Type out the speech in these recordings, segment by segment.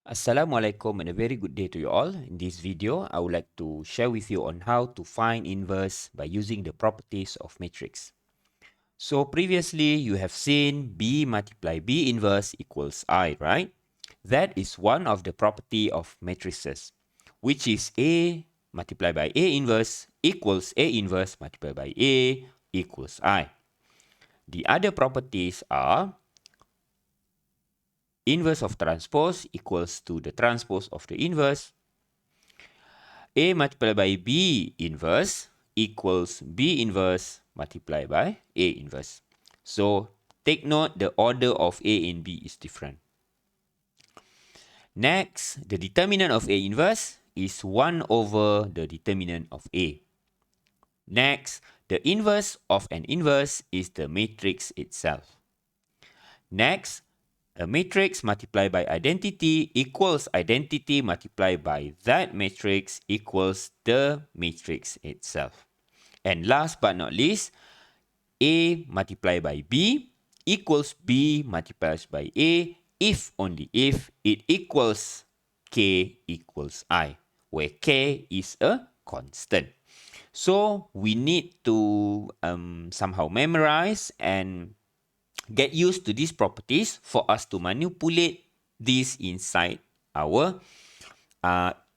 Assalamualaikum and a very good day to you all. In this video, I would like to share with you on how to find inverse by using the properties of matrix. So previously, you have seen B multiply B inverse equals I, right? That is one of the property of matrices, which is A multiplied by A inverse equals A inverse multiplied by A equals I. The other properties are inverse of transpose equals to the transpose of the inverse. A multiplied by B inverse equals B inverse multiplied by A inverse. So take note the order of A and B is different. Next, the determinant of A inverse is 1 over the determinant of A. Next, the inverse of an inverse is the matrix itself. Next, a matrix multiplied by identity equals identity multiplied by that matrix equals the matrix itself. And last but not least, A multiplied by B equals B multiplied by A if only if it equals K equals I, where K is a constant. So we need to somehow memorize and get used to these properties for us to manipulate this inside our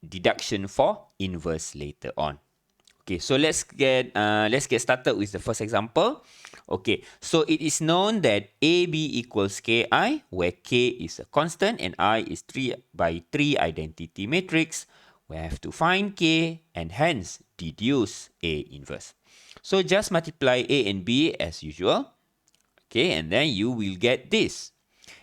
deduction for inverse later on. Okay, so let's get started with the first example. Okay, so it is known that AB equals KI, where K is a constant and I is 3 by 3 identity matrix. We have to find K and hence deduce A inverse. So just multiply A and B as usual. Okay, and then you will get this.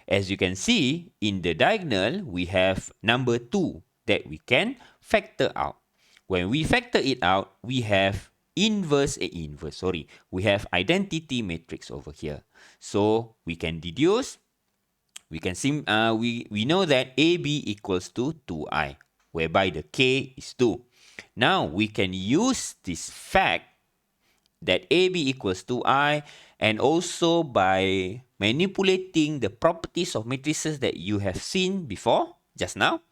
As you can see, in the diagonal, we have number 2 that we can factor out. When we factor it out, we have we have identity matrix over here. So we can deduce, we know that AB equals to 2I, whereby the K is 2. Now we can use this fact that AB equals 2I, and also by manipulating the properties of matrices that you have seen before, just now,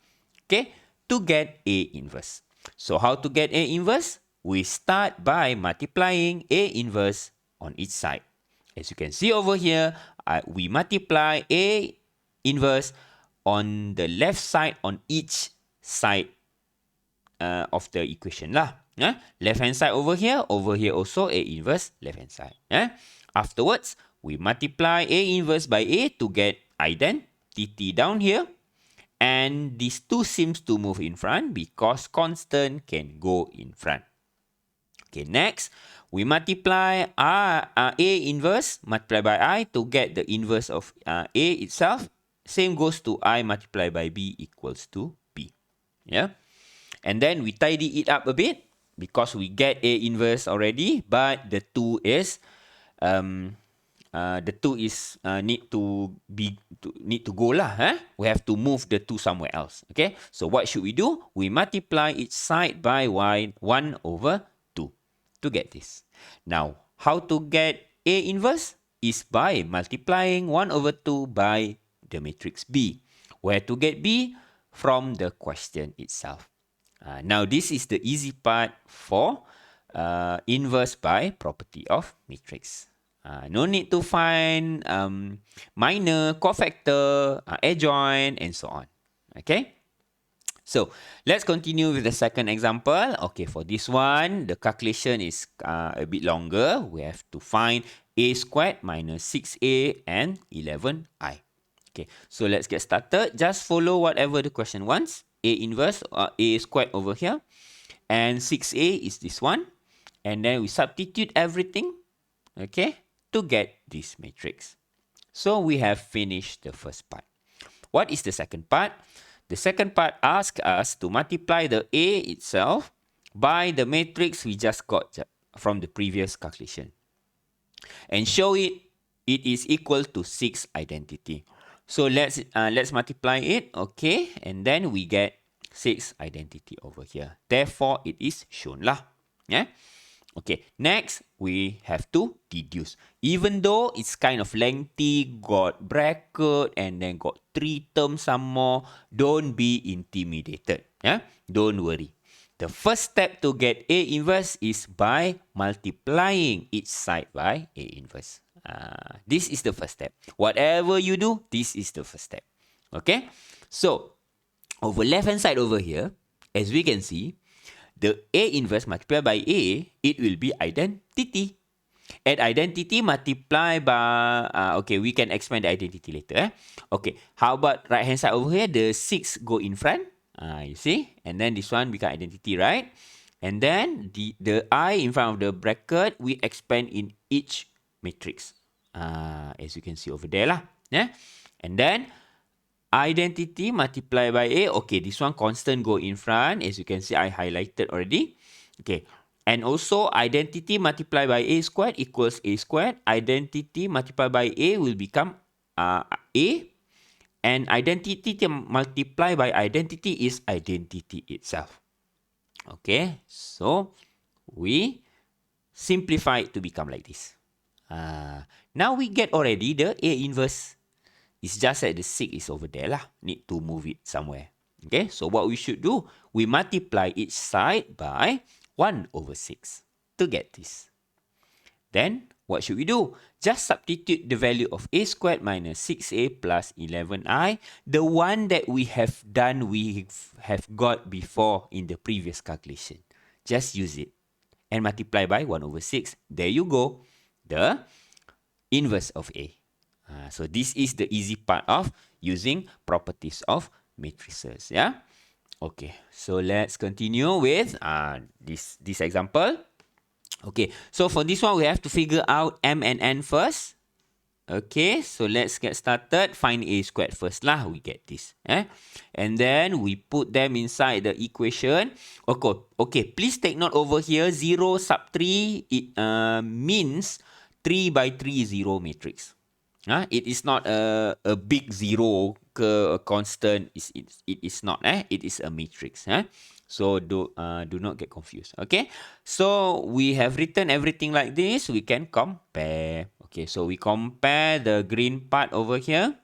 okay, to get A inverse. So how to get A inverse? We start by multiplying A inverse on each side. As you can see over here, we multiply A inverse on the left side on each side of the equation lah. Left hand side over here also A inverse left hand side. Afterwards, we multiply A inverse by A to get identity down here. And these two seems to move in front because constant can go in front. Okay, next, we multiply A inverse multiplied by I to get the inverse of A itself. Same goes to I multiplied by B equals to B. Yeah. And then we tidy it up a bit because we get A inverse already, but the 2 is need to go lah. We have to move the 2 somewhere else. Okay. So what should we do? We multiply each side by 1 over 2 to get this. Now, how to get A inverse is by multiplying 1 over 2 by the matrix B. Where to get B? From the question itself. Now, this is the easy part for inverse by property of matrix. No need to find minor, cofactor, adjoint, and so on. Okay? So, let's continue with the second example. Okay, for this one, the calculation is a bit longer. We have to find A squared minus 6A and 11I. Okay, so let's get started. Just follow whatever the question wants. A inverse, A squared over here. And 6A is this one. And then we substitute everything, okay, to get this matrix. So we have finished the first part. What is the second part? The second part asks us to multiply the A itself by the matrix we just got from the previous calculation. And show it is equal to 6 identity. So let's multiply it, okay, and then we get 6 identity over here. Therefore, it is shown lah. Yeah. Okay, next we have to deduce. Even though it's kind of lengthy, got bracket and then got 3 terms some more, don't be intimidated. Yeah, don't worry. The first step to get A inverse is by multiplying each side by A inverse. This is the first step. Whatever you do, this is the first step. Okay, so over left hand side over here, as we can see, the A inverse multiplied by A, it will be identity. And identity multiply by, okay, we can expand the identity later. Okay, how about right hand side over here, the 6 go in front. You see? And then this one become identity, right? And then the I in front of the bracket, we expand in each matrix. As you can see over there lah. Yeah? And then identity multiplied by A. Okay, this one constant go in front. As you can see, I highlighted already. Okay. And also, identity multiplied by A squared equals A squared. Identity multiplied by A will become A. And identity multiplied by identity is identity itself. Okay. So, we simplify it to become like this. Now we get already the A inverse. It's just that the 6 is over there lah. Need to move it somewhere. Okay, so what we should do, we multiply each side by 1 over 6 to get this. Then, what should we do? Just substitute the value of A squared minus 6A plus 11I, the one that we have done, we have got before in the previous calculation. Just use it and multiply by 1 over 6. There you go. The inverse of A. So this is the easy part of using properties of matrices. Yeah. Okay. So let's continue with this example. Okay. So for this one, we have to figure out M and N first. Okay. So let's get started. Find A squared first lah. We get this. And then we put them inside the equation. Okay. Please take note over here. 0 sub 3 it means 3 by 3 0 matrix. It is not a big zero ke a constant. It is not. It is a matrix. So do not get confused. Okay. So we have written everything like this. We can compare. Okay. So we compare the green part over here.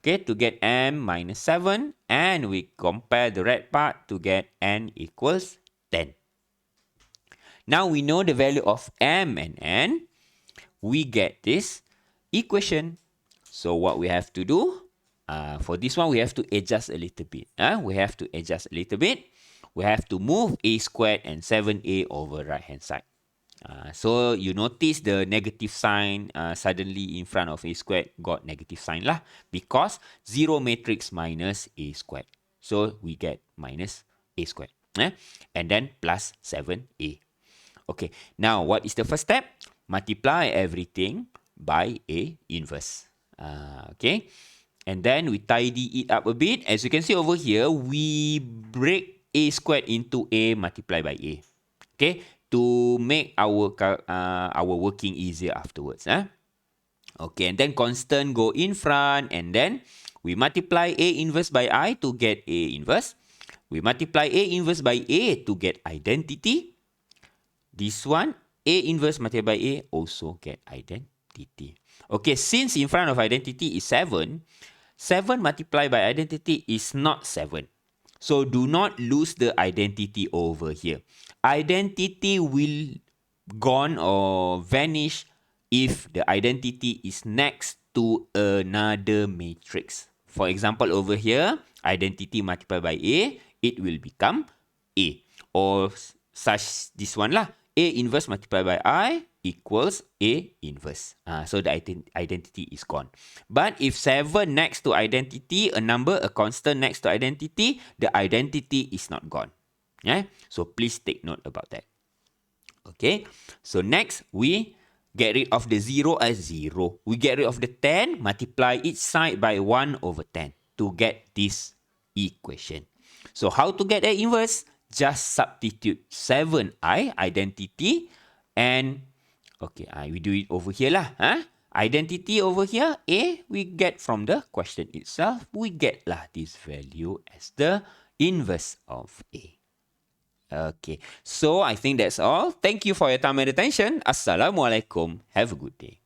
Okay, to get M minus 7. And we compare the red part to get N equals 10. Now we know the value of M and N. We get this equation. So what we have to do, for this one, we have to adjust a little bit. We have to adjust a little bit. We have to move A squared and 7A over right hand side. So you notice the negative sign suddenly in front of A squared got negative sign lah, because 0 matrix minus A squared. So we get minus A squared. And then plus 7A. Okay, now what is the first step? Multiply everything by A inverse. Okay, and then we tidy it up a bit. As you can see over here, we break A squared into A multiplied by A. Okay, to make our working easier afterwards. Okay, and then constant go in front, and then we multiply A inverse by I to get A inverse. We multiply A inverse by A to get identity. This one, A inverse multiplied by A, also get identity. Okay, since in front of identity is 7, 7 multiplied by identity is not 7. So do not lose the identity over here. Identity will gone or vanish if the identity is next to another matrix. For example, over here, identity multiplied by A, it will become A. Or such this one lah. A inverse multiplied by I equals A inverse. So the identity is gone. But if 7 next to identity, a number, a constant next to identity, the identity is not gone. So please take note about that. Okay. So next, we get rid of the 0 as 0. We get rid of the 10, multiply each side by 1 over 10 to get this equation. So how to get A inverse? Just substitute 7I, identity, and okay, we do it over here lah. Identity over here, A, we get from the question itself, we get lah this value as the inverse of A. Okay. So I think that's all. Thank you for your time and attention. Assalamualaikum. Have a good day.